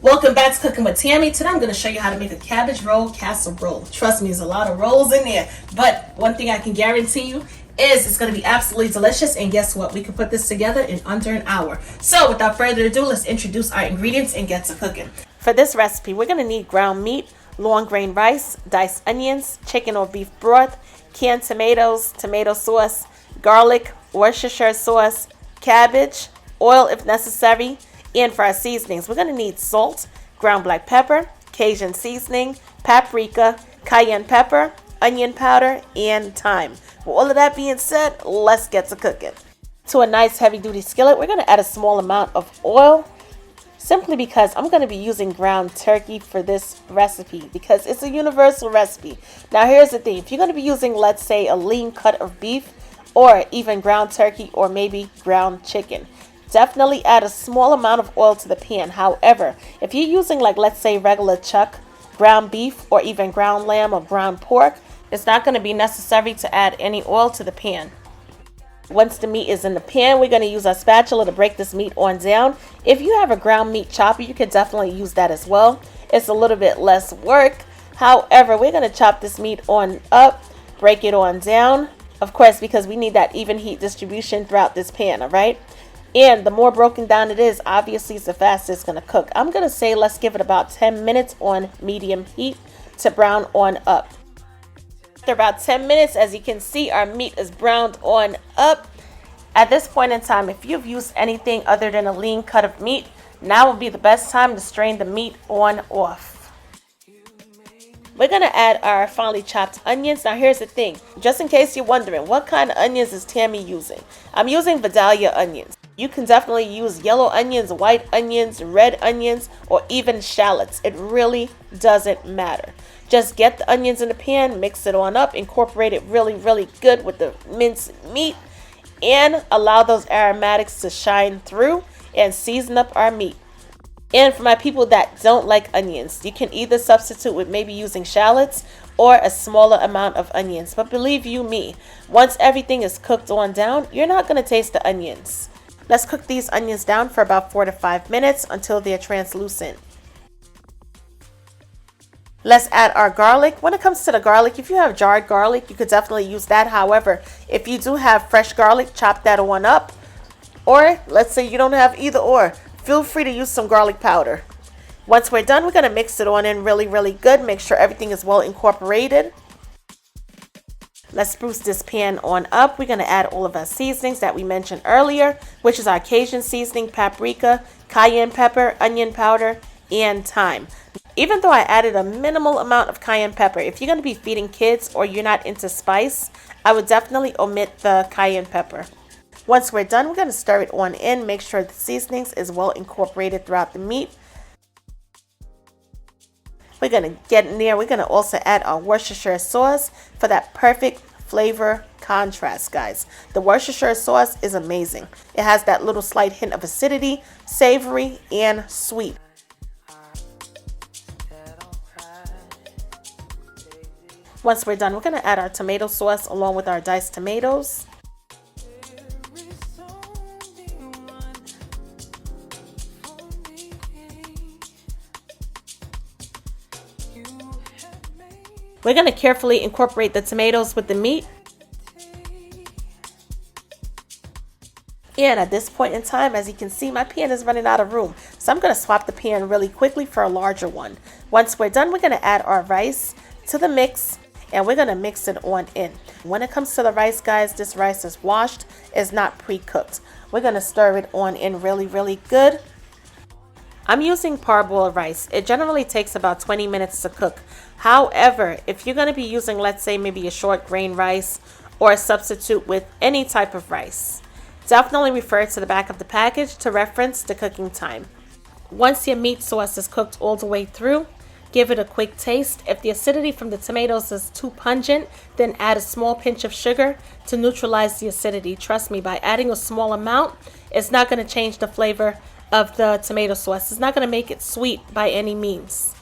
Welcome back to Cooking with Tammy. Today I'm going to show you how to make a cabbage roll casserole. Trust me, there's a lot of rolls in there, but one thing I can guarantee you is it's going to be absolutely delicious. And guess what? We can put this together in under an hour. So without further ado, let's introduce our ingredients and get to cooking. For this recipe, we're going to need ground meat, long grain rice, diced onions, chicken or beef broth, canned tomatoes, tomato sauce, garlic, Worcestershire sauce, cabbage, oil if necessary. And for our seasonings, we're going to need salt, ground black pepper, Cajun seasoning, paprika, cayenne pepper, onion powder, and thyme. With all of that being said, let's get to cooking. To a nice heavy-duty skillet, we're going to add a small amount of oil, simply because I'm going to be using ground turkey for this recipe because it's a universal recipe. Now here's the thing, if you're going to be using, let's say, a lean cut of beef or even ground turkey or maybe ground chicken, definitely add a small amount of oil to the pan. However, if you're using, like, let's say regular chuck, ground beef, or even ground lamb or ground pork, it's not going to be necessary to add any oil to the pan. Once the meat is in the pan, we're going to use our spatula to break this meat on down. If you have a ground meat chopper, you can definitely use that as well. It's a little bit less work. However, we're going to chop this meat on up, break it on down, of course, because we need that even heat distribution throughout this pan, all right? And the more broken down it is, obviously it's the faster it's going to cook. I'm going to say let's give it about 10 minutes on medium heat to brown on up. After about 10 minutes, as you can see, our meat is browned on up. At this point in time, if you've used anything other than a lean cut of meat, now would be the best time to strain the meat on off. We're going to add our finely chopped onions. Now here's the thing, just in case you're wondering, what kind of onions is Tammy using? I'm using Vidalia onions. You can definitely use yellow onions, white onions, red onions, or even shallots. It really doesn't matter. Just get the onions in the pan, mix it on up, incorporate it really good with the minced meat, and allow those aromatics to shine through and season up our meat. And for my people that don't like onions, you can either substitute with maybe using shallots or a smaller amount of onions. But believe you me, once everything is cooked on down, you're not going to taste the onions. Let's cook these onions down for about 4 to 5 minutes until they're translucent. Let's add our garlic. When it comes to the garlic, if you have jarred garlic, you could definitely use that. However, if you do have fresh garlic, chop that one up. Or let's say you don't have either or, feel free to use some garlic powder. Once we're done, we're going to mix it on in really good. Make sure everything is well incorporated. Let's spruce this pan on up. We're going to add all of our seasonings that we mentioned earlier, which is our Cajun seasoning, paprika, cayenne pepper, onion powder, and thyme. Even though I added a minimal amount of cayenne pepper, if you're going to be feeding kids or you're not into spice, I would definitely omit the cayenne pepper. Once we're done, we're going to stir it on in. Make sure the seasonings is well incorporated throughout the meat. We're going to get in there. We're going to also add our Worcestershire sauce for that perfect flavor contrast, guys. The Worcestershire sauce is amazing. It has that little slight hint of acidity, savory, and sweet. Once we're done, we're going to add our tomato sauce along with our diced tomatoes. We're going to carefully incorporate the tomatoes with the meat. And at this point in time, as you can see, my pan is running out of room. So I'm going to swap the pan really quickly for a larger one. Once we're done, we're going to add our rice to the mix and we're going to mix it on in. When it comes to the rice, guys, this rice is washed, it's not pre-cooked. We're going to stir it on in really good. I'm using parboiled rice. It generally takes about 20 minutes to cook. However, if you're going to be using, let's say, maybe a short grain rice or a substitute with any type of rice, definitely refer to the back of the package to reference the cooking time. Once your meat sauce is cooked all the way through, give it a quick taste. If the acidity from the tomatoes is too pungent, then add a small pinch of sugar to neutralize the acidity. Trust me, by adding a small amount, it's not going to change the flavor of the tomato sauce. It's not going to make it sweet by any means.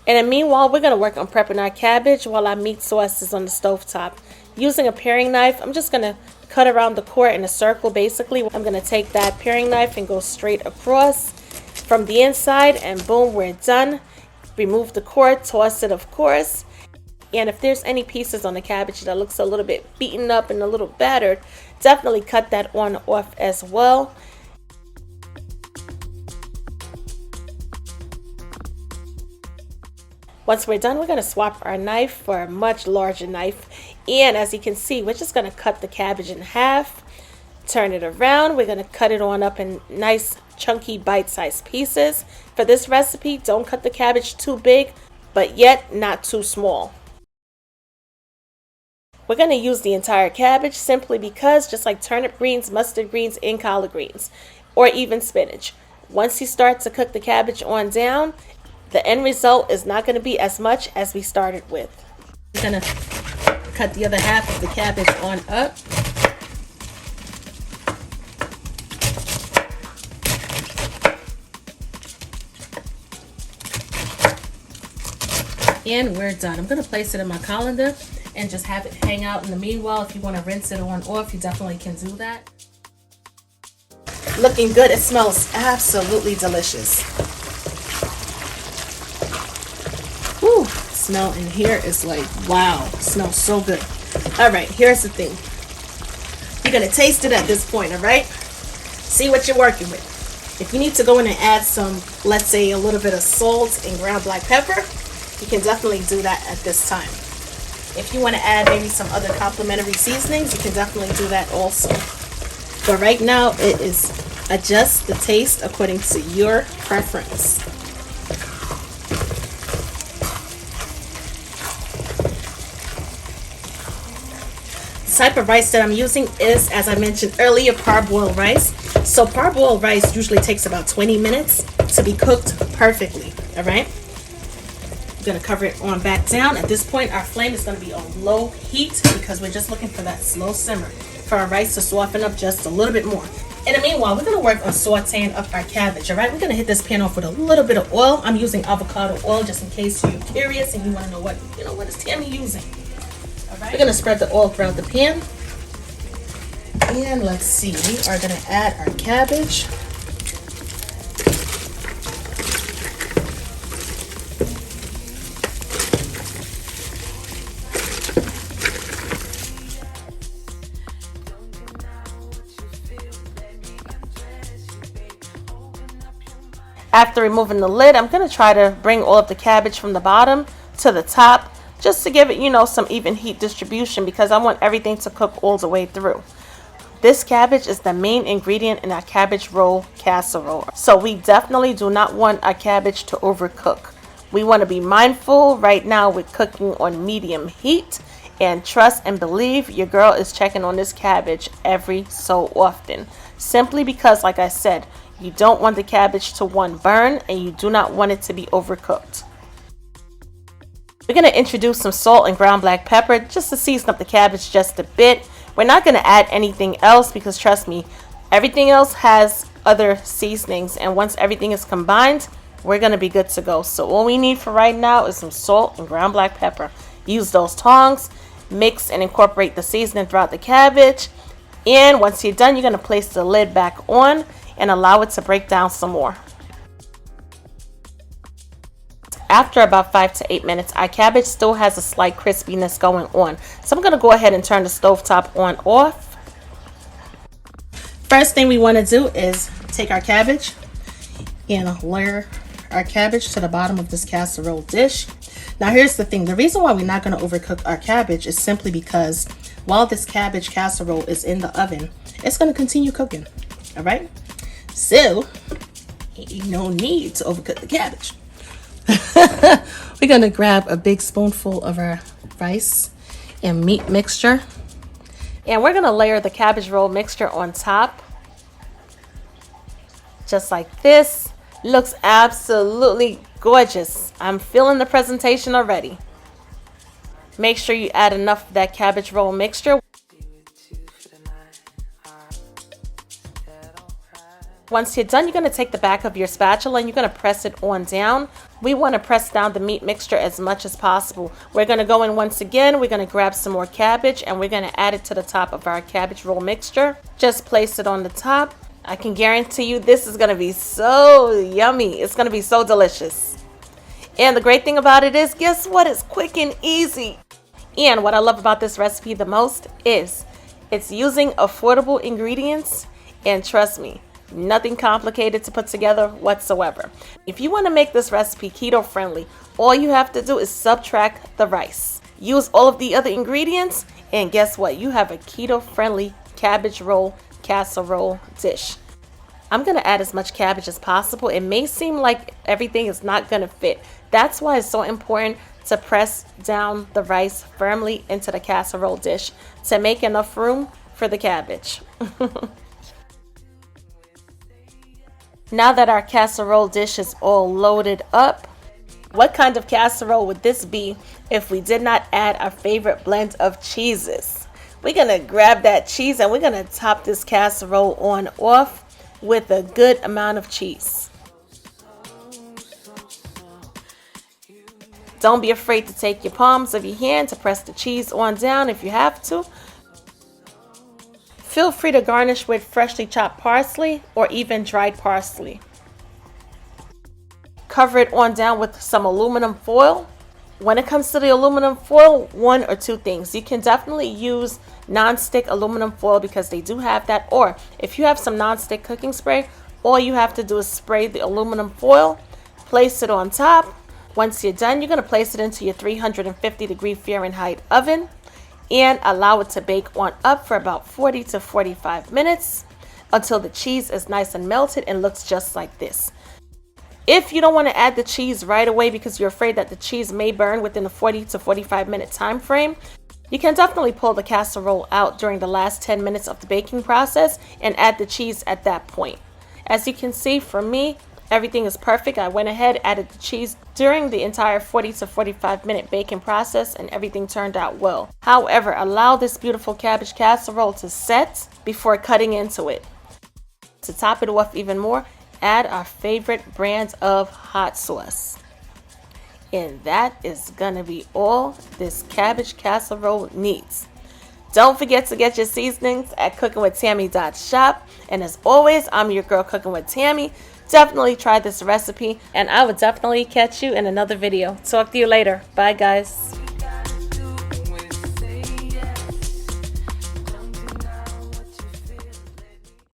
And then meanwhile, we're going to work on prepping our cabbage while our meat sauce is on the stovetop. Using a paring knife, I'm just going to cut around the core in a circle basically. I'm going to take that paring knife and go straight across. from the inside, and boom, we're done. Remove the core, toss it of course. And if there's any pieces on the cabbage that looks a little bit beaten up and a little battered, definitely cut that on off as well. Once we're done, we're going to swap our knife for a much larger knife. And as you can see, we're just going to cut the cabbage in half, turn it around. We're going to cut it on up in nice chunky bite-sized pieces. For this recipe, don't cut the cabbage too big, but yet not too small. We're going to use the entire cabbage simply because, just like turnip greens, mustard greens, and collard greens, or even spinach, once you start to cook the cabbage on down, the end result is not going to be as much as we started with. We're going to cut the other half of the cabbage on up. And we're done. I'm going to place it in my colander and just have it hang out in the meanwhile. If you want to rinse it on off, you definitely can do that. Looking good. It smells absolutely delicious. Whew, smell in here is like, wow, it smells so good. All right, here's the thing. You're going to taste it at this point, all right? See what you're working with. If you need to go in and add some, let's say a little bit of salt and ground black pepper, you can definitely do that at this time. If you want to add maybe some other complimentary seasonings, you can definitely do that also. But right now, it is adjust the taste according to your preference. The type of rice that I'm using is, as I mentioned earlier, parboiled rice. So parboiled rice usually takes about 20 minutes to be cooked perfectly, all right? We're going to cover it on back down. At this point, our flame is going to be on low heat because we're just looking for that slow simmer for our rice to soften up just a little bit more. In the meanwhile, we're going to work on sauteing up our cabbage, all right? We're going to hit this pan off with a little bit of oil. I'm using avocado oil just in case you're curious and you want to know what is Tammy using. All right. We're going to spread the oil throughout the pan. And let's see, we are going to add our cabbage. After removing the lid, I'm going to try to bring all of the cabbage from the bottom to the top just to give it, some even heat distribution because I want everything to cook all the way through. This cabbage is the main ingredient in our cabbage roll casserole. So we definitely do not want our cabbage to overcook. We want to be mindful right now with cooking on medium heat, and trust and believe your girl is checking on this cabbage every so often. Simply because, like I said, you don't want the cabbage to burn, and you do not want it to be overcooked. We're going to introduce some salt and ground black pepper just to season up the cabbage just a bit. We're not going to add anything else because, trust me, everything else has other seasonings, and once everything is combined, we're going to be good to go. So all we need for right now is some salt and ground black pepper. Use those tongs, mix and incorporate the seasoning throughout the cabbage, and once you're done, you're going to place the lid back on and allow it to break down some more. After about 5 to 8 minutes, our cabbage still has a slight crispiness going on. So I'm going to go ahead and turn the stovetop on off. First thing we want to do is take our cabbage and layer our cabbage to the bottom of this casserole dish. Now here's the thing. The reason why we're not going to overcook our cabbage is simply because while this cabbage casserole is in the oven, it's going to continue cooking. All right? So, ain't no need to overcook the cabbage. We're going to grab a big spoonful of our rice and meat mixture. And we're going to layer the cabbage roll mixture on top. Just like this. Looks absolutely gorgeous. I'm feeling the presentation already. Make sure you add enough of that cabbage roll mixture. Once you're done, you're going to take the back of your spatula and you're going to press it on down. We want to press down the meat mixture as much as possible. We're going to go in once again. We're going to grab some more cabbage and we're going to add it to the top of our cabbage roll mixture. Just place it on the top. I can guarantee you this is going to be so yummy. It's going to be so delicious. And the great thing about it is, guess what? It's quick and easy. And what I love about this recipe the most is it's using affordable ingredients, and trust me, nothing complicated to put together whatsoever. If you want to make this recipe keto friendly, all you have to do is subtract the rice. Use all of the other ingredients, and guess what? You have a keto friendly cabbage roll casserole dish. I'm going to add as much cabbage as possible. It may seem like everything is not going to fit. That's why it's so important to press down the rice firmly into the casserole dish to make enough room for the cabbage. Now that our casserole dish is all loaded up, what kind of casserole would this be if we did not add our favorite blend of cheeses? We're going to grab that cheese and we're going to top this casserole on off with a good amount of cheese. Don't be afraid to take your palms of your hand to press the cheese on down if you have to. Feel free to garnish with freshly chopped parsley or even dried parsley. Cover it on down with some aluminum foil. When it comes to the aluminum foil, one or two things. You can definitely use non-stick aluminum foil because they do have that. Or if you have some non-stick cooking spray, all you have to do is spray the aluminum foil, place it on top. Once you're done, you're going to place it into your 350-degree Fahrenheit oven and allow it to bake on up for about 40 to 45 minutes until the cheese is nice and melted and looks just like this. If you don't want to add the cheese right away because you're afraid that the cheese may burn within the 40 to 45 minute time frame, you can definitely pull the casserole out during the last 10 minutes of the baking process and add the cheese at that point. As you can see, for me, everything is perfect. I went ahead, added the cheese during the entire 40 to 45 minute baking process, and everything turned out well. However, allow this beautiful cabbage casserole to set before cutting into it. To top it off even more, add our favorite brand of hot sauce. And that is gonna be all this cabbage casserole needs. Don't forget to get your seasonings at cookingwithtammy.shop. And as always, I'm your girl Cooking with Tammy. Definitely try this recipe, and I will definitely catch you in another video. Talk to you later. Bye, guys.